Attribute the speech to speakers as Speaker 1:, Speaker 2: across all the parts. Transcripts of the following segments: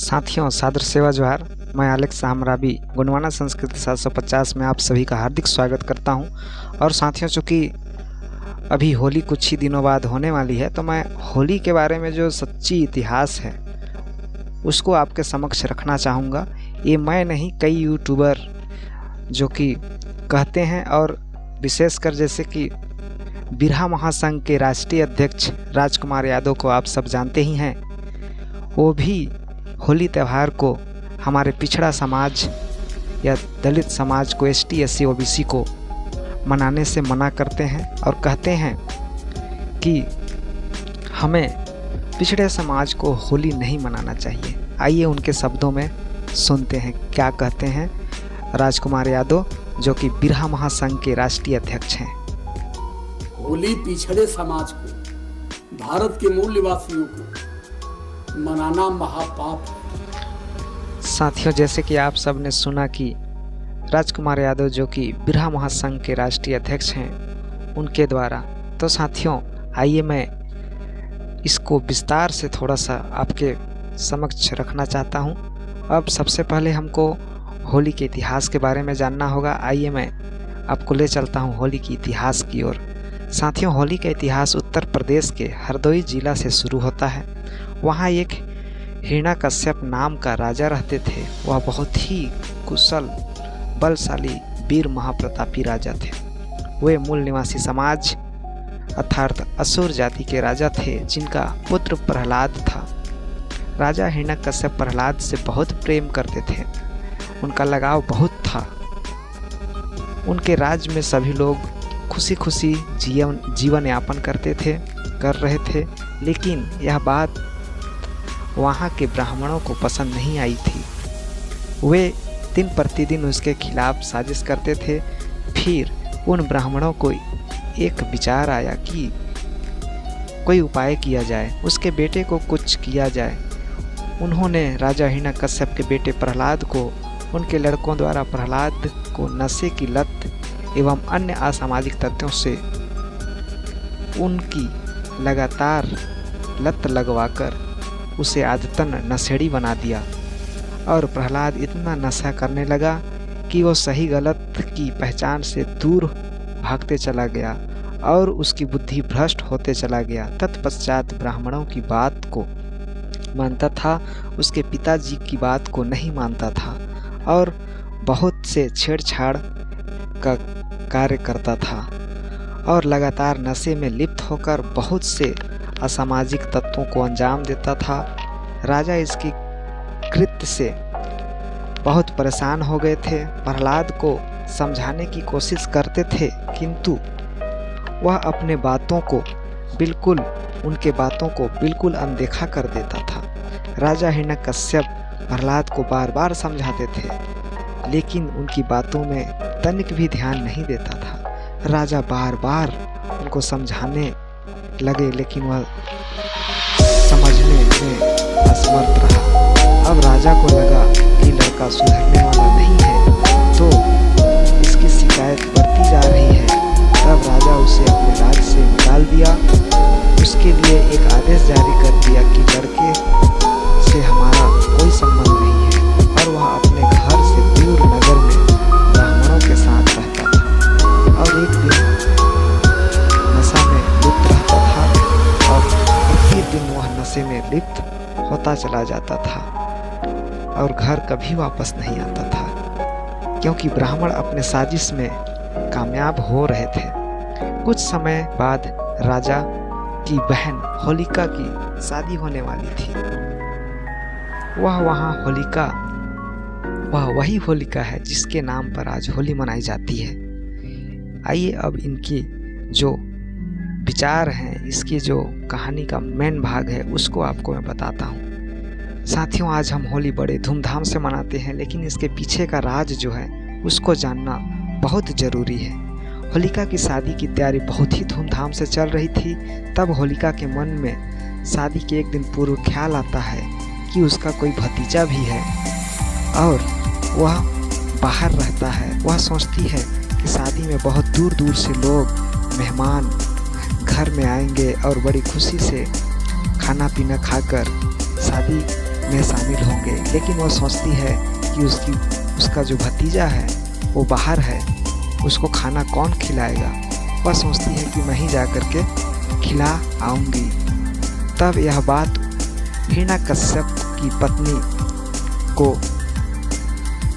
Speaker 1: साथियों, सादर सेवा जोहार। मैं एलेक्स हमराबी गुणवाना संस्कृति 750 में आप सभी का हार्दिक स्वागत करता हूं। और साथियों, चूँकि अभी होली कुछ ही दिनों बाद होने वाली है, तो मैं होली के बारे में जो सच्ची इतिहास है उसको आपके समक्ष रखना चाहूँगा। ये मैं नहीं, कई यूट्यूबर जो कि कहते हैं, और विशेषकर जैसे कि बिरहा महासंघ के राष्ट्रीय अध्यक्ष राजकुमार यादव को आप सब जानते ही हैं, वो भी होली त्यौहार को हमारे पिछड़ा समाज या दलित समाज को, ST SC OBC को मनाने से मना करते हैं और कहते हैं कि हमें पिछड़े समाज को होली नहीं मनाना चाहिए। आइए उनके शब्दों में सुनते हैं क्या कहते हैं राजकुमार यादव, जो कि बिरहा महासंघ के राष्ट्रीय अध्यक्ष हैं।
Speaker 2: होली पिछड़े समाज को, भारत के मूल निवासियों को मनाना महापाप है।
Speaker 1: साथियों, जैसे कि आप सब ने सुना कि राजकुमार यादव जो कि बिरहा महासंघ के राष्ट्रीय अध्यक्ष हैं, उनके द्वारा, तो साथियों आइए मैं इसको विस्तार से थोड़ा सा आपके समक्ष रखना चाहता हूं। अब सबसे पहले हमको होली के इतिहास के बारे में जानना होगा। आइए मैं आपको ले चलता हूं होली की इतिहास की ओर। साथियों, होली का इतिहास उत्तर प्रदेश के हरदोई जिला से शुरू होता है। वहाँ एक हिरण्यकश्यप नाम का राजा रहते थे। वह बहुत ही कुशल, बलशाली, वीर महाप्रतापी राजा थे। वे मूल निवासी समाज अर्थात असुर जाति के राजा थे, जिनका पुत्र प्रहलाद था। राजा हिरण्यकश्यप प्रहलाद से बहुत प्रेम करते थे, उनका लगाव बहुत था। उनके राज्य में सभी लोग खुशी खुशी जीवन यापन कर रहे थे, लेकिन यह बात वहाँ के ब्राह्मणों को पसंद नहीं आई थी। वे दिन प्रतिदिन उसके खिलाफ साजिश करते थे। फिर उन ब्राह्मणों को एक विचार आया कि कोई उपाय किया जाए, उसके बेटे को कुछ किया जाए। उन्होंने राजा हिरण्यकश्यप के बेटे प्रहलाद को उनके लड़कों द्वारा प्रहलाद को नशे की लत एवं अन्य असामाजिक तत्वों से उनकी लगातार लत लगवाकर उसे आदतन नशेड़ी बना दिया। और प्रहलाद इतना नशा करने लगा कि वो सही गलत की पहचान से दूर भागते चला गया और उसकी बुद्धि भ्रष्ट होते चला गया। तत्पश्चात ब्राह्मणों की बात को मानता था, उसके पिताजी की बात को नहीं मानता था और बहुत से छेड़छाड़ का कार्य करता था और लगातार नशे में लिप्त होकर बहुत से असामाजिक तत्वों को अंजाम देता था। राजा इसकी कृत्य से बहुत परेशान हो गए थे। प्रहलाद को समझाने की कोशिश करते थे, किंतु वह अपने उनके बातों को बिल्कुल अनदेखा कर देता था। राजा हिरण्यकश्यप प्रहलाद को बार बार समझाते थे, लेकिन उनकी बातों में तनिक भी ध्यान नहीं देता था। राजा बार बार उनको समझाने लगे, लेकिन वह समझने में असमर्थ रहा। अब राजा को लगा कि लड़का सुधरने वाला नहीं है, तो इसकी शिकायत बढ़ती जा रही है। तब राजा उसे अपने राज्य से निकाल दिया। उसके लिए एक आदेश जारी कर दिया कि लड़के से हमारा कोई संबंध नहीं है, और वह अपने घर से दूर नगर में ब्राह्मणों के साथ रहता था। और एक दिन नशा में लिप्त रहता था और प्रतिदिन वह नशे में लिप्त होता चला जाता था और घर कभी वापस नहीं आता था, क्योंकि ब्राह्मण अपने साजिश में कामयाब हो रहे थे। कुछ समय बाद राजा की बहन होलिका की शादी होने वाली थी। वह वही होलिका है जिसके नाम पर आज होली मनाई जाती है। आइए अब इनकी जो विचार हैं, इसकी जो कहानी का मेन भाग है, उसको आपको मैं बताता हूँ। साथियों, आज हम होली बड़े धूमधाम से मनाते हैं, लेकिन इसके पीछे का राज जो है उसको जानना बहुत ज़रूरी है। होलिका की शादी की तैयारी बहुत ही धूमधाम से चल रही थी। तब होलिका के मन में शादी के एक दिन पूर्व ख्याल आता है कि उसका कोई भतीजा भी है और वह बाहर रहता है। वह सोचती है कि शादी में बहुत दूर दूर से लोग मेहमान घर में आएंगे और बड़ी खुशी से खाना पीना खाकर शादी में शामिल होंगे, लेकिन वह सोचती है कि उसका जो भतीजा है वो बाहर है, उसको खाना कौन खिलाएगा। वह सोचती है कि मैं ही जा कर के खिला आऊँगी। तब यह बात हिरण्यकश्यप की पत्नी को,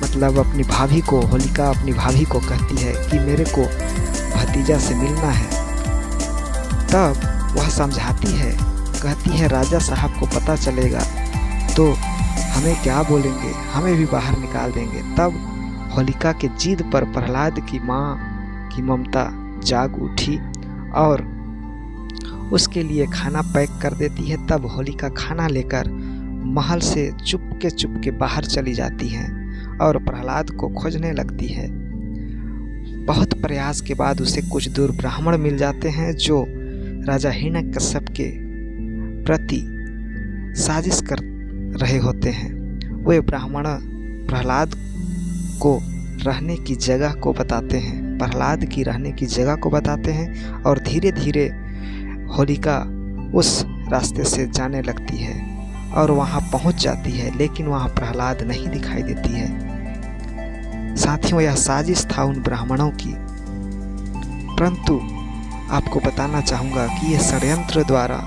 Speaker 1: मतलब अपनी भाभी को, होलिका अपनी भाभी को कहती है कि मेरे को भतीजा से मिलना है। तब वह समझाती है, कहती है राजा साहब को पता चलेगा तो हमें क्या बोलेंगे, हमें भी बाहर निकाल देंगे। तब होलिका के जिद पर प्रहलाद की माँ की ममता जाग उठी और उसके लिए खाना पैक कर देती है। तब होलिका खाना लेकर महल से चुपके बाहर चली जाती है और प्रहलाद को खोजने लगती है। बहुत प्रयास के बाद उसे कुछ दूर ब्राह्मण मिल जाते हैं जो राजा हिरण्यकश्यप के प्रति साजिश कर रहे होते हैं। वे ब्राह्मण प्रहलाद को रहने की जगह को बताते हैं, प्रहलाद की रहने की जगह को बताते हैं और धीरे धीरे होलिका उस रास्ते से जाने लगती है और वहां पहुंच जाती है, लेकिन वहां प्रहलाद नहीं दिखाई देती है। साथियों, यह साजिश था उन ब्राह्मणों की, परंतु आपको बताना चाहूँगा कि यह षड्यंत्र द्वारा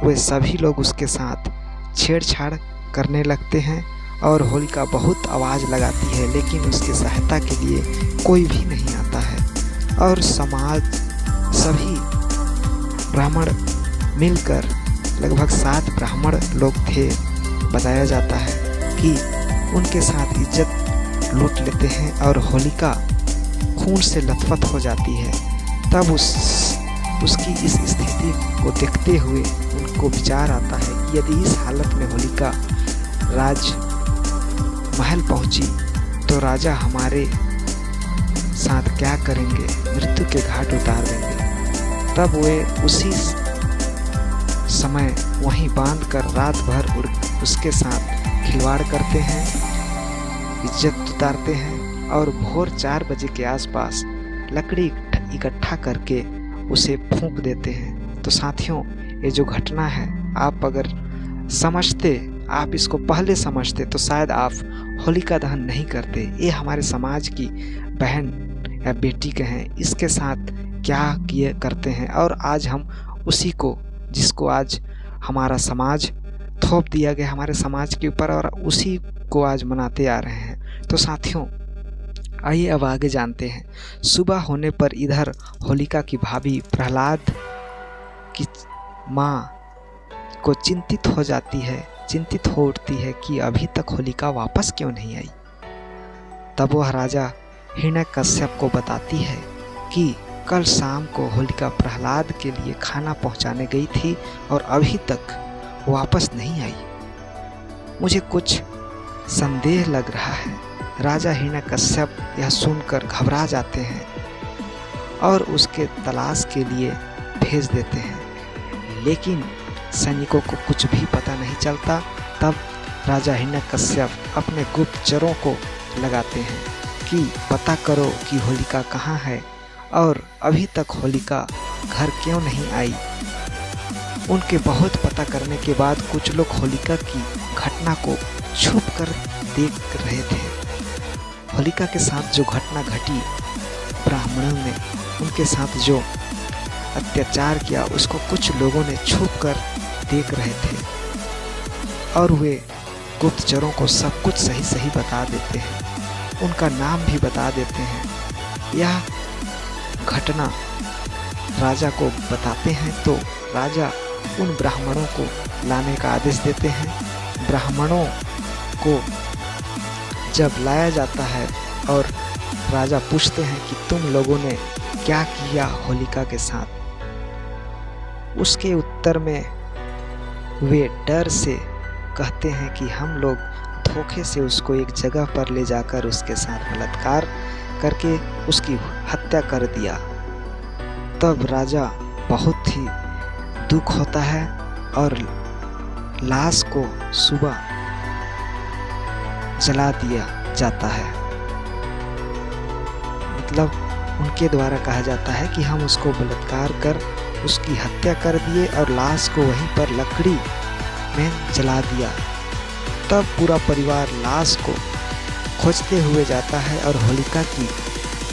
Speaker 1: वे सभी लोग उसके साथ छेड़छाड़ करने लगते हैं और होलिका बहुत आवाज़ लगाती है, लेकिन उसकी सहायता के लिए कोई भी नहीं आता है। और समाज सभी ब्राह्मण मिलकर, लगभग 7 ब्राह्मण लोग थे, बताया जाता है कि उनके साथ इज्जत लूट लेते हैं और होलिका खून से लथपथ हो जाती है। तब उसकी इस स्थिति को देखते हुए उनको विचार आता है कि यदि इस हालत में होलिका राजमहल पहुंची तो राजा हमारे साथ क्या करेंगे, मृत्यु के घाट उतार देंगे। तब वे उसी समय वहीं बांधकर रात भर उसके साथ खिलवाड़ करते हैं, इज्जत उतारते हैं और भोर 4 बजे के आसपास लकड़ी इकट्ठा करके उसे फूंक देते हैं। तो साथियों, ये जो घटना है, आप अगर समझते, आप इसको पहले समझते तो शायद आप होलिका दहन नहीं करते। ये हमारे समाज की बहन या बेटी के हैं, इसके साथ क्या किए करते हैं और आज हम उसी को, जिसको आज हमारा समाज थोप दिया गया हमारे समाज के ऊपर, और उसी को आज मनाते आ रहे हैं। तो साथियों, आइए अब आगे जानते हैं। सुबह होने पर इधर होलिका की भाभी प्रहलाद की माँ को चिंतित हो उठती है कि अभी तक होलिका वापस क्यों नहीं आई। तब वह राजा हिरण्यकश्यप को बताती है कि कल शाम को होलिका प्रहलाद के लिए खाना पहुंचाने गई थी और अभी तक वापस नहीं आई। मुझे कुछ संदेह लग रहा है। राजा हिरण्यकश्यप यह सुनकर घबरा जाते हैं और उसके तलाश के लिए भेज देते हैं, लेकिन सैनिकों को कुछ भी पता नहीं चलता। तब राजा हिरण्यकश्यप अपने गुप्तचरों को लगाते हैं कि पता करो कि होलिका कहाँ है और अभी तक होलिका घर क्यों नहीं आई। उनके बहुत पता करने के बाद कुछ लोग होलिका की घटना को छुप कर देख रहे थे। होलिका के साथ जो घटना घटी, ब्राह्मणों ने उनके साथ जो अत्याचार किया, उसको कुछ लोगों ने छुप कर देख रहे थे और वे गुप्तचरों को सब कुछ सही बता देते हैं, उनका नाम भी बता देते हैं। यह घटना राजा को बताते हैं तो राजा उन ब्राह्मणों को लाने का आदेश देते हैं। ब्राह्मणों को जब लाया जाता है और राजा पूछते हैं कि तुम लोगों ने क्या किया होलिका के साथ, उसके उत्तर में वे डर से कहते हैं कि हम लोग धोखे से उसको एक जगह पर ले जाकर उसके साथ बलात्कार करके उसकी हत्या कर दिया। तब राजा बहुत ही दुख होता है और लाश को सुबह जला दिया जाता है। मतलब उनके द्वारा कहा जाता है कि हम उसको बलात्कार कर उसकी हत्या कर दिए और लाश को वहीं पर लकड़ी में जला दिया। तब पूरा परिवार लाश को खोजते हुए जाता है और होलिका की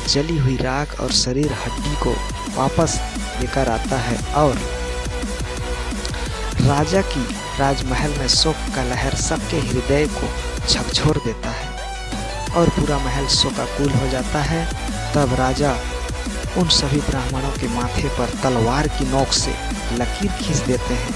Speaker 1: जली हुई राख और शरीर हड्डी को वापस लेकर आता है और राजा की राजमहल में शोक का लहर सबके हृदय को झकझोर देता है और पूरा महल शोकाकुल हो जाता है। तब राजा उन सभी ब्राह्मणों के माथे पर तलवार की नोक से लकीर खींच देते हैं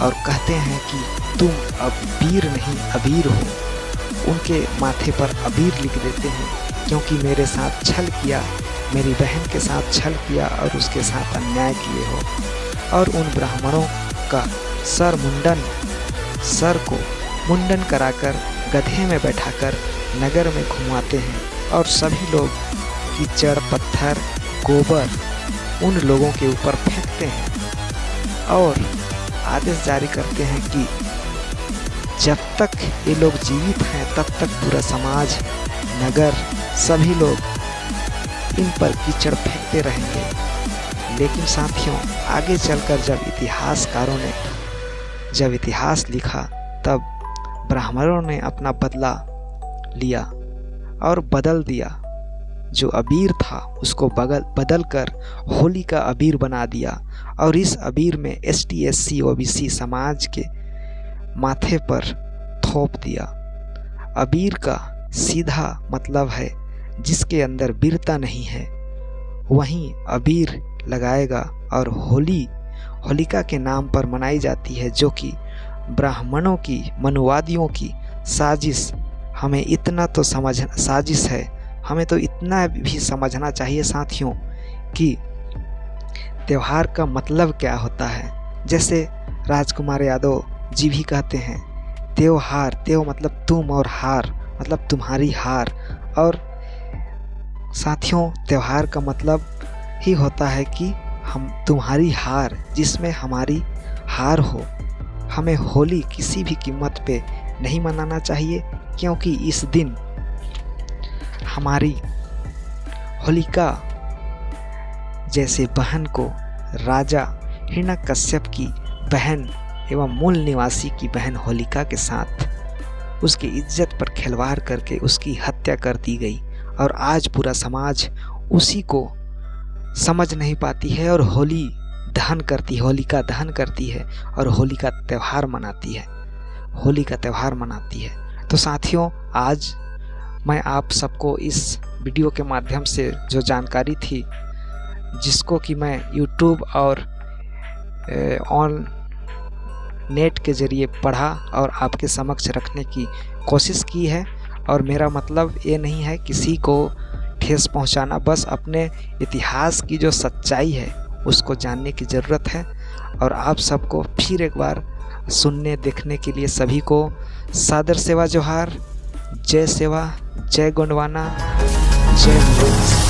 Speaker 1: और कहते हैं कि तुम अब वीर नहीं अबीर हो। उनके माथे पर अबीर लिख देते हैं क्योंकि मेरे साथ छल किया, मेरी बहन के साथ छल किया और उसके साथ अन्याय किए हो। और उन ब्राह्मणों का सर को मुंडन कराकर गधे में बैठाकर नगर में घुमाते हैं और सभी लोग कीचड़ पत्थर गोबर उन लोगों के ऊपर फेंकते हैं और आदेश जारी करते हैं कि जब तक ये लोग जीवित हैं तब तक पूरा समाज नगर सभी लोग इन पर कीचड़ फेंकते रहेंगे। लेकिन साथियों, आगे चलकर जब इतिहासकारों ने जब इतिहास लिखा तब ब्राह्मणों ने अपना बदला लिया और बदल दिया। जो अबीर था उसको बदल कर होली का अबीर बना दिया और इस अबीर में ST SC OBC समाज के माथे पर थोप दिया। अबीर का सीधा मतलब है जिसके अंदर वीरता नहीं है वहीं अबीर लगाएगा और होलिका के नाम पर मनाई जाती है, जो कि ब्राह्मणों की मनुवादियों की साजिश। हमें इतना तो साजिश है, हमें तो इतना भी समझना चाहिए साथियों कि त्योहार का मतलब क्या होता है। जैसे राजकुमार यादव जी भी कहते हैं त्योहार, मतलब तुम और हार मतलब तुम्हारी हार। और साथियों, त्योहार का मतलब ही होता है कि हम तुम्हारी हार जिसमें हमारी हार हो। हमें होली किसी भी कीमत पे नहीं मनाना चाहिए क्योंकि इस दिन हमारी होलिका जैसे बहन को राजा हिरण्यकश्यप की बहन एवं मूल निवासी की बहन होलिका के साथ उसकी इज्जत पर खिलवाड़ करके उसकी हत्या कर दी गई और आज पूरा समाज उसी को समझ नहीं पाती है और होलिका दहन करती है और होली का त्यौहार मनाती है। तो साथियों, आज मैं आप सबको इस वीडियो के माध्यम से जो जानकारी थी जिसको कि मैं YouTube और ऑन नेट के ज़रिए पढ़ा और आपके समक्ष रखने की कोशिश की है। और मेरा मतलब ये नहीं है किसी को ठेस पहुंचाना, बस अपने इतिहास की जो सच्चाई है उसको जानने की ज़रूरत है। और आप सबको फिर एक बार सुनने देखने के लिए सभी को सादर सेवा जोहार। जय सेवा, जय गोंडवाना, जय मुरुंग।